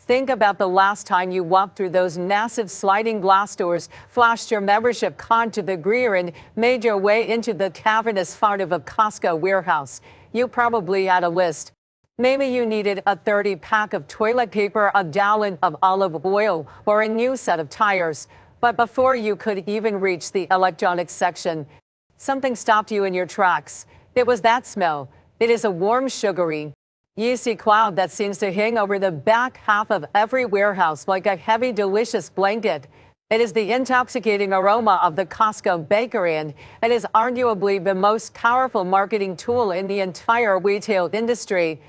Think about the last time you walked through those massive sliding glass doors, flashed your membership card to the greer, and made your way into the cavernous heart of a Costco warehouse. You probably had a list. Maybe you needed a 30-pack of toilet paper, a gallon of olive oil, or a new set of tires. But before you could even reach the electronics section, something stopped you in your tracks. It was that smell. It is a warm, sugary, yeasty cloud that seems to hang over the back half of every warehouse like a heavy, delicious blanket. It is the intoxicating aroma of the Costco Bakery, and it is arguably the most powerful marketing tool in the entire retail industry.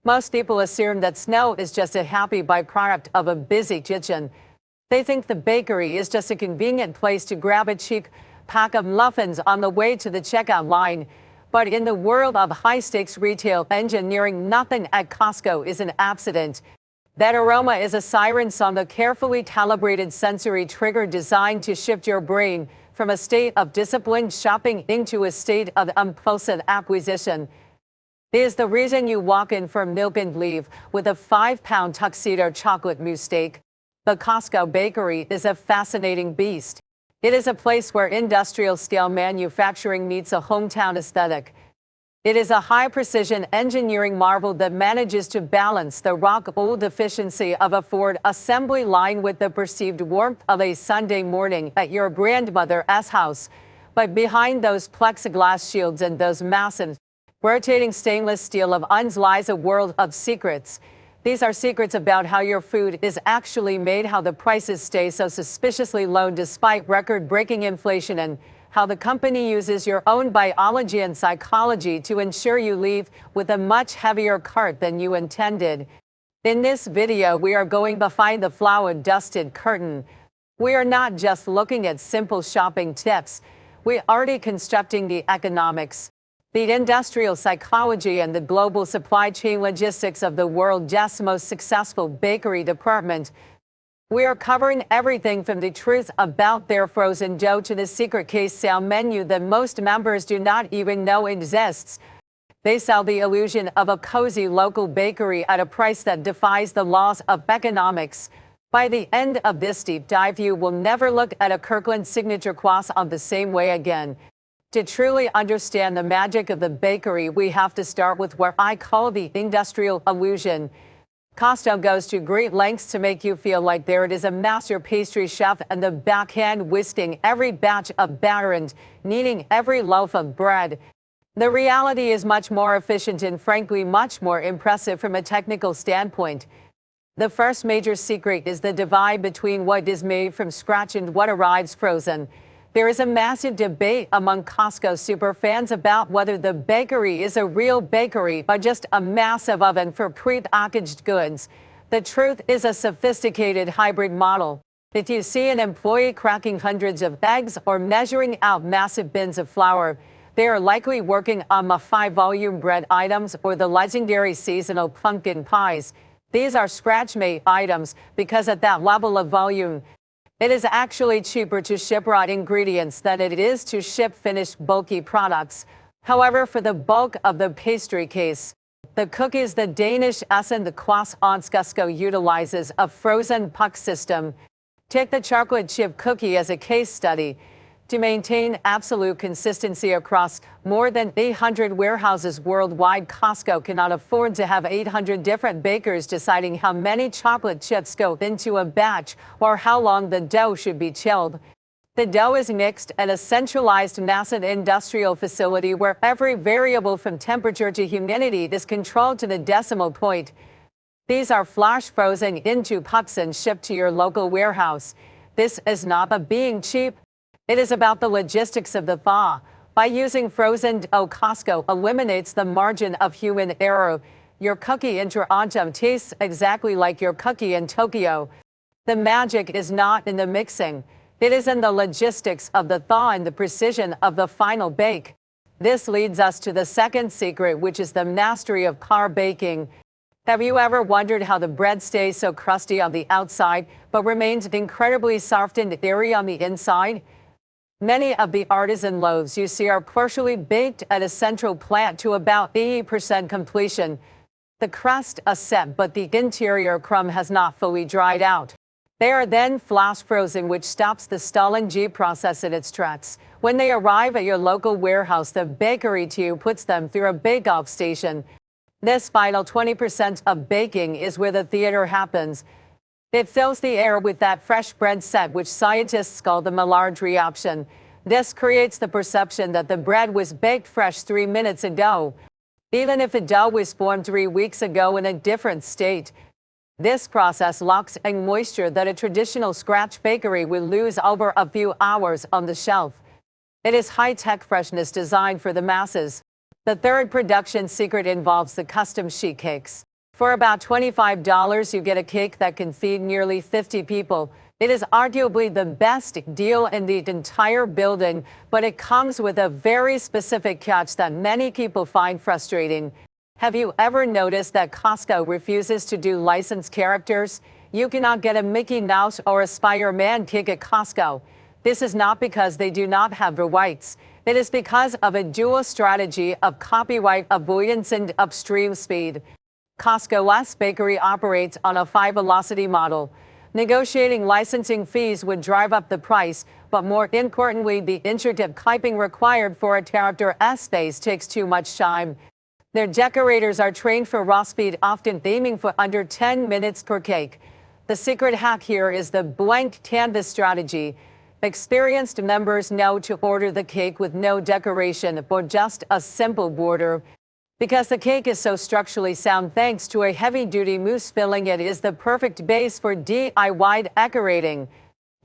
Most people assume that smell is just a happy byproduct of a busy kitchen. They think the bakery is just a convenient place to grab a cheap pack of muffins on the way to the checkout line. But in the world of high-stakes retail engineering, nothing at Costco is an accident. That aroma is a siren song, a carefully calibrated sensory trigger designed to shift your brain from a state of disciplined shopping into a state of impulsive acquisition. It is the reason you walk in for milk and leave with a 5-pound tuxedo chocolate mousse steak. The Costco Bakery is a fascinating beast. It is a place where industrial-scale manufacturing meets a hometown aesthetic. It is a high-precision engineering marvel that manages to balance the rock-old efficiency of a Ford assembly line with the perceived warmth of a Sunday morning at your grandmother's house. But behind those plexiglass shields and those massive, rotating stainless steel ovens lies a world of secrets. These are secrets about how your food is actually made, how the prices stay so suspiciously low despite record-breaking inflation, and how the company uses your own biology and psychology to ensure you leave with a much heavier cart than you intended. In this video, we are going behind the flour-dusted curtain. We are not just looking at simple shopping tips. We are deconstructing the economics, the industrial psychology, and the global supply chain logistics of the world's most successful bakery department. We are covering everything from the truth about their frozen dough to the secret case sale menu that most members do not even know exists. They sell the illusion of a cozy local bakery at a price that defies the laws of economics. By the end of this deep dive, you will never look at a Kirkland signature croissant the same way again. To truly understand the magic of the bakery, we have to start with what I call the industrial illusion. Costco goes to great lengths to make you feel like there it is a master pastry chef and the backhand whisking every batch of batter and kneading every loaf of bread. The reality is much more efficient and frankly much more impressive from a technical standpoint. The first major secret is the divide between what is made from scratch and what arrives frozen. There is a massive debate among Costco superfans about whether the bakery is a real bakery or just a massive oven for pre-packaged goods. The truth is a sophisticated hybrid model. If you see an employee cracking hundreds of eggs or measuring out massive bins of flour, they are likely working on the 5-volume bread items or the legendary seasonal pumpkin pies. These are scratch-made items because at that level of volume, it is actually cheaper to ship raw ingredients than it is to ship finished bulky products. However, for the bulk of the pastry case, the cookies, the Danish and the croissants, Costco utilizes a frozen puck system. Take the chocolate chip cookie as a case study. To maintain absolute consistency across more than 800 warehouses worldwide, Costco cannot afford to have 800 different bakers deciding how many chocolate chips go into a batch or how long the dough should be chilled. The dough is mixed at a centralized massive industrial facility where every variable from temperature to humidity is controlled to the decimal point. These are flash frozen into pucks and shipped to your local warehouse. This is not about being cheap. It is about the logistics of the thaw. By using frozen dough, Costco eliminates the margin of human error. Your cookie in Toronto tastes exactly like your cookie in Tokyo. The magic is not in the mixing. It is in the logistics of the thaw and the precision of the final bake. This leads us to the second secret, which is the mastery of car baking. Have you ever wondered how the bread stays so crusty on the outside but remains incredibly soft and airy on the inside? Many of the artisan loaves you see are partially baked at a central plant to about 80% completion. The crust is set, but the interior crumb has not fully dried out. They are then flash frozen, which stops the stalling process in its tracks. When they arrive at your local warehouse, the bakery too puts them through a bake-off station. This final 20% of baking is where the theater happens. It fills the air with that fresh bread set, which scientists call the Maillard reaction. This creates the perception that the bread was baked fresh 3 minutes ago, even if the dough was formed 3 weeks ago in a different state. This process locks in moisture that a traditional scratch bakery will lose over a few hours on the shelf. It is high-tech freshness designed for the masses. The third production secret involves the custom sheet cakes. For about $25, you get a cake that can feed nearly 50 people. It is arguably the best deal in the entire building, but it comes with a very specific catch that many people find frustrating. Have you ever noticed that Costco refuses to do licensed characters? You cannot get a Mickey Mouse or a Spider-Man cake at Costco. This is not because they do not have the rights. It is because of a dual strategy of copyright avoidance and upstream speed. Costco's bakery operates on a 5-velocity model. Negotiating licensing fees would drive up the price, but more importantly, the intricate piping required for a character's face takes too much time. Their decorators are trained for raw speed, often aiming for under 10 minutes per cake. The secret hack here is the blank canvas strategy. Experienced members know to order the cake with no decoration or just a simple border. Because the cake is so structurally sound thanks to a heavy-duty mousse filling, it is the perfect base for DIY decorating.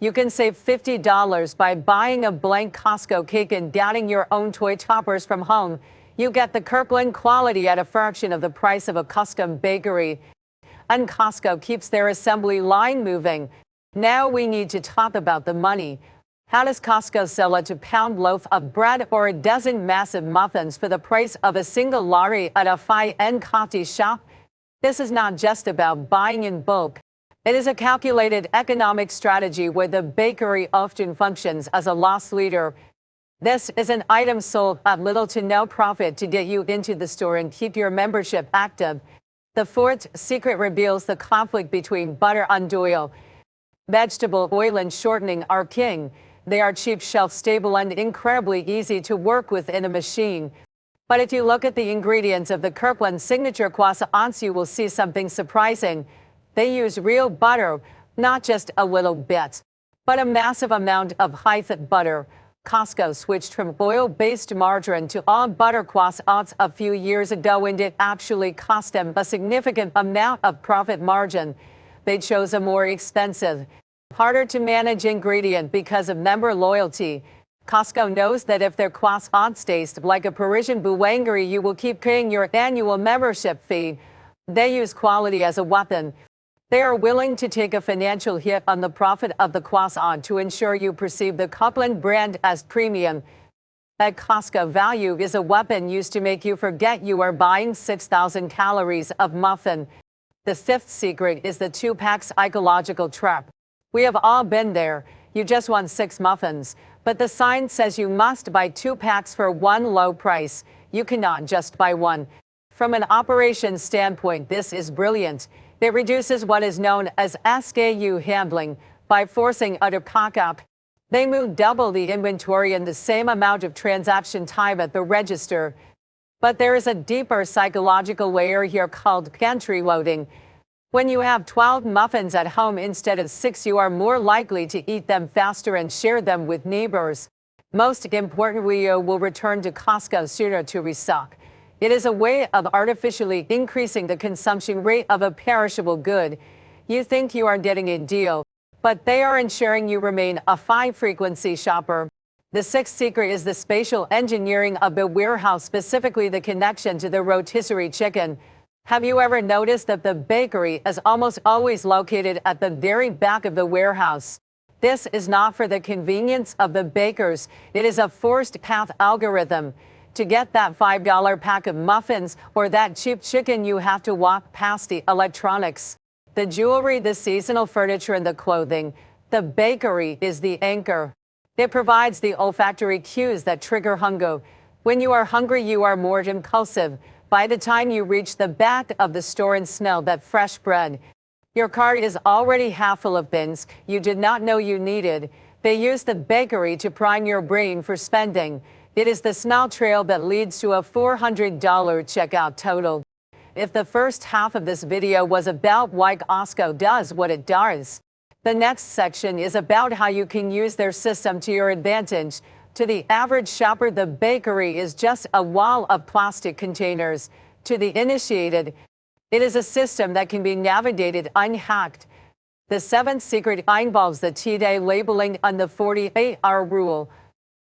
You can save $50 by buying a blank Costco cake and adding your own toy toppers from home. You get the Kirkland quality at a fraction of the price of a custom bakery. And Costco keeps their assembly line moving. Now we need to talk about the money. How does Costco sell a 2-pound loaf of bread or a dozen massive muffins for the price of a single lorry at a high-end coffee shop? This is not just about buying in bulk. It is a calculated economic strategy where the bakery often functions as a loss leader. This is an item sold at little to no profit to get you into the store and keep your membership active. The fourth secret reveals the conflict between butter and oil. Vegetable oil and shortening are king. They are cheap, shelf-stable, and incredibly easy to work with in a machine. But if you look at the ingredients of the Kirkland signature croissants, you will see something surprising. They use real butter, not just a little bit, but a massive amount of high-fat butter. Costco switched from oil-based margarine to all butter croissants a few years ago, and it actually cost them a significant amount of profit margin. They chose a more expensive, harder to manage ingredient because of member loyalty. Costco knows that if their croissants taste like a Parisian boulangerie, you will keep paying your annual membership fee. They use quality as a weapon. They are willing to take a financial hit on the profit of the croissant to ensure you perceive the Kirkland brand as premium. At Costco, value is a weapon used to make you forget you are buying 6,000 calories of muffin. The fifth secret is the 2-pack psychological trap. We have all been there. You just want 6 muffins, but the sign says you must buy 2 packs for one low price. You cannot just buy one. From an operations standpoint, this is brilliant. It reduces what is known as SKU handling by forcing utter cock-up. They move double the inventory in the same amount of transaction time at the register. But there is a deeper psychological layer here called pantry loading. When you have 12 muffins at home instead of 6, you are more likely to eat them faster and share them with neighbors. Most importantly, you will return to Costco sooner to restock. It is a way of artificially increasing the consumption rate of a perishable good. You think you are getting a deal, but they are ensuring you remain a high-frequency shopper. The sixth secret is the spatial engineering of the warehouse, specifically the connection to the rotisserie chicken. Have you ever noticed that the bakery is almost always located at the very back of the warehouse? This is not for the convenience of the bakers. It is a forced path algorithm. To get that $5 pack of muffins or that cheap chicken, you have to walk past the electronics, the jewelry, the seasonal furniture, and the clothing. The bakery is the anchor. It provides the olfactory cues that trigger hunger. When you are hungry, you are more impulsive. By the time you reach the back of the store and smell that fresh bread, your cart is already half full of bins you did not know you needed. They use the bakery to prime your brain for spending. It is the smell trail that leads to a $400 checkout total. If the first half of this video was about why Costco does what it does, the next section is about how you can use their system to your advantage. To the average shopper, the bakery is just a wall of plastic containers. To the initiated, it is a system that can be navigated unhacked. The seventh secret involves the T-Day labeling and the 48-hour rule.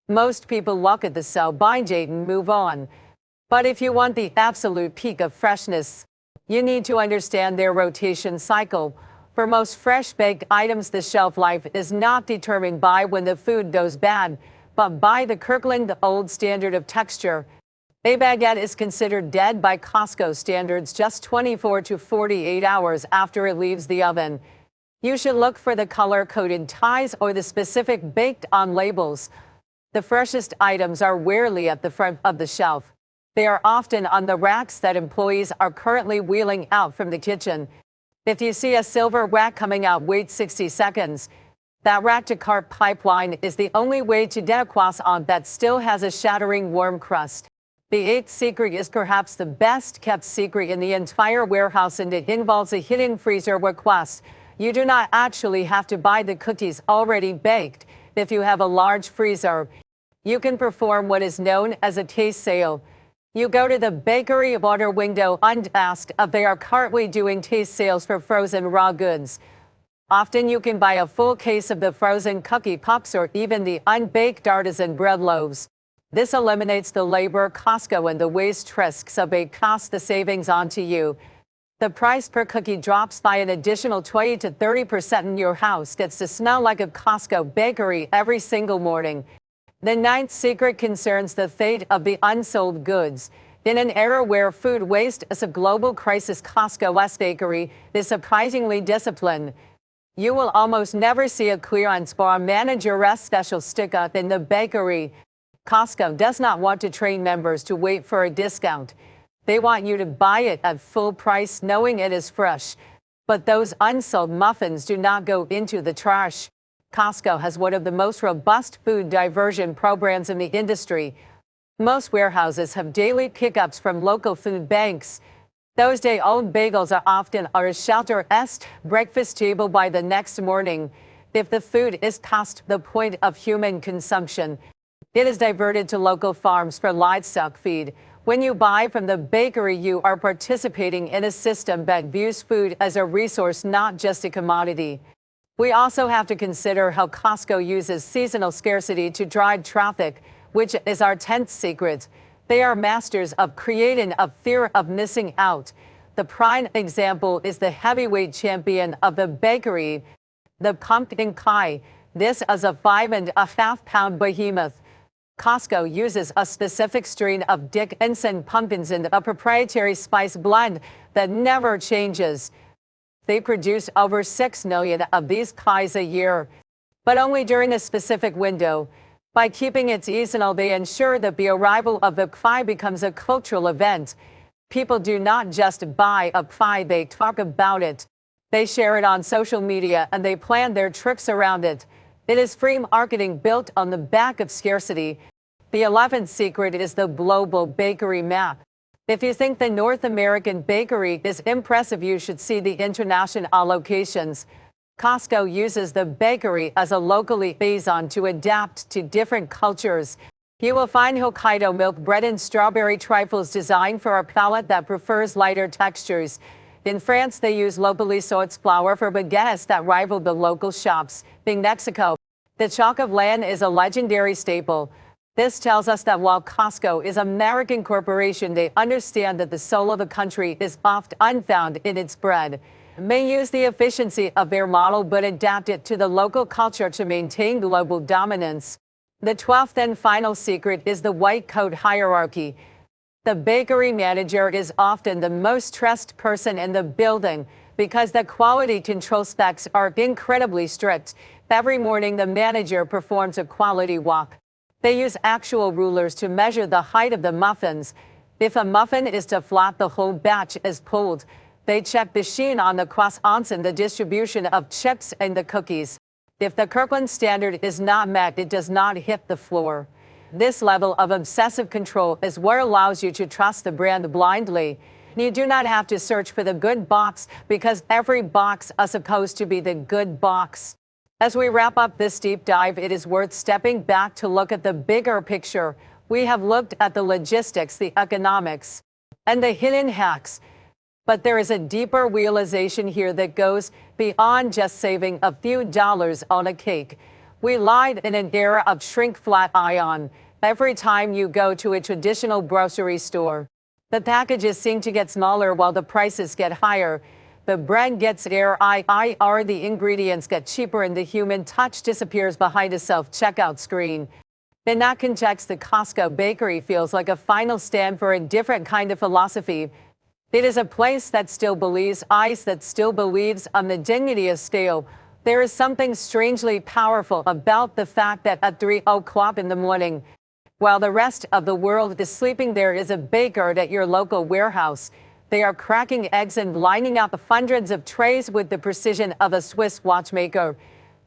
Most people look at the sell-by date and move on. But if you want the absolute peak of freshness, you need to understand their rotation cycle. For most fresh baked items, the shelf life is not determined by when the food goes bad, but by the Kirkland Old standard of texture. A baguette is considered dead by Costco standards just 24 to 48 hours after it leaves the oven. You should look for the color-coded ties or the specific baked-on labels. The freshest items are rarely at the front of the shelf. They are often on the racks that employees are currently wheeling out from the kitchen. If you see a silver rack coming out, wait 60 seconds. That rack-to-cart pipeline is the only way to get a croissant that still has a shattering warm crust. The eighth secret is perhaps the best-kept secret in the entire warehouse, and it involves a hidden freezer request. You do not actually have to buy the cookies already baked. If you have a large freezer, you can perform what is known as a taste sale. You go to the bakery order window and ask if they are currently doing taste sales for frozen raw goods. Often you can buy a full case of the frozen cookie puffs or even the unbaked artisan bread loaves. This eliminates the labor, Costco, and the waste risks of a cost the savings onto you. The price per cookie drops by an additional 20 to 30%, and your house gets to smell like a Costco bakery every single morning. The ninth secret concerns the fate of the unsold goods. In an era where food waste is a global crisis, Costco's bakery is surprisingly disciplined. You will almost never see a clearance bar manager's special sticker in the bakery. Costco does not want to train members to wait for a discount. They want you to buy it at full price, knowing it is fresh. But those unsold muffins do not go into the trash. Costco has one of the most robust food diversion programs in the industry. Most warehouses have daily pickups from local food banks. Those day-old bagels are often a shelter-esque breakfast table by the next morning. If the food is past the point of human consumption, it is diverted to local farms for livestock feed. When you buy from the bakery, you are participating in a system that views food as a resource, not just a commodity. We also have to consider how Costco uses seasonal scarcity to drive traffic, which is our 10th secret. They are masters of creating a fear of missing out. The prime example is the heavyweight champion of the bakery, the pumpkin pie. This is a 5.5-pound behemoth. Costco uses a specific strain of Dickinson pumpkins in a proprietary spice blend that never changes. They produce over 6 million of these pies a year, but only during a specific window. By keeping it seasonal, they ensure that the arrival of the pie becomes a cultural event. People do not just buy a pie, they talk about it. They share it on social media and they plan their tricks around it. It is free marketing built on the back of scarcity. The 11th secret is the global bakery map. If you think the North American bakery is impressive, you should see the international locations. Costco uses the bakery as a local liaison to adapt to different cultures. You will find Hokkaido milk bread and strawberry trifles designed for a palate that prefers lighter textures. In France, they use locally sourced flour for baguettes that rival the local shops. In Mexico, the chocolate land is a legendary staple. This tells us that while Costco is an American corporation, they understand that the soul of the country is often found in its bread. May use the efficiency of their model but adapt it to the local culture to maintain global dominance. The 12th and final secret is the white coat hierarchy. The bakery manager is often the most trusted person in the building because the quality control specs are incredibly strict. Every morning, the manager performs a quality walk. They use actual rulers to measure the height of the muffins. If a muffin is too flat, the whole batch is pulled. They check the sheen on the croissants and the distribution of chips and the cookies. If the Kirkland standard is not met, it does not hit the floor. This level of obsessive control is what allows you to trust the brand blindly. You do not have to search for the good box because every box is supposed to be the good box. As we wrap up this deep dive, it is worth stepping back to look at the bigger picture. We have looked at the logistics, the economics, and the hidden hacks. But there is a deeper realization here that goes beyond just saving a few dollars on a cake. We live in an era of shrink-flat ion. Every time you go to a traditional grocery store, the packages seem to get smaller while the prices get higher. The bread gets air, the ingredients get cheaper, and the human touch disappears behind a self-checkout screen. In that context, the Costco Bakery feels like a final stand for a different kind of philosophy. It is a place that still believes on the dignity of scale. There is something strangely powerful about the fact that at 3 o'clock in the morning, while the rest of the world is sleeping, there is a baker at your local warehouse. They are cracking eggs and lining up hundreds of trays with the precision of a Swiss watchmaker.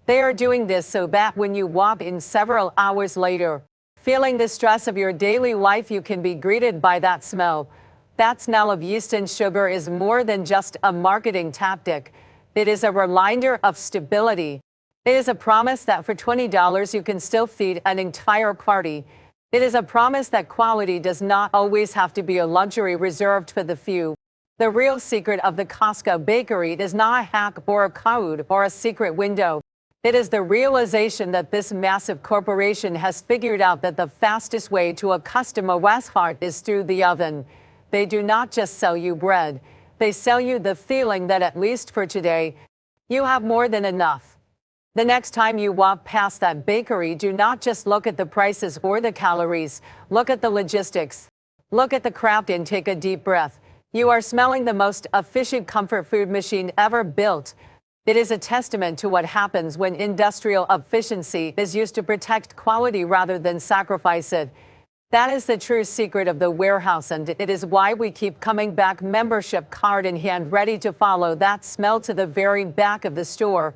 They are doing this so that when you walk in several hours later, feeling the stress of your daily life, you can be greeted by that smell. That smell of yeast and sugar is more than just a marketing tactic. It is a reminder of stability. It is a promise that for $20 you can still feed an entire party. It is a promise that quality does not always have to be a luxury reserved for the few. The real secret of the Costco Bakery is not a hack or a code or a secret window. It is the realization that this massive corporation has figured out that the fastest way to a customer's heart is through the oven. They do not just sell you bread. They sell you the feeling that, at least for today, you have more than enough. The next time you walk past that bakery, do not just look at the prices or the calories. Look at the logistics. Look at the craft and take a deep breath. You are smelling the most efficient comfort food machine ever built. It is a testament to what happens when industrial efficiency is used to protect quality rather than sacrifice it. That is the true secret of the warehouse, and it is why we keep coming back, membership card in hand, ready to follow that smell to the very back of the store.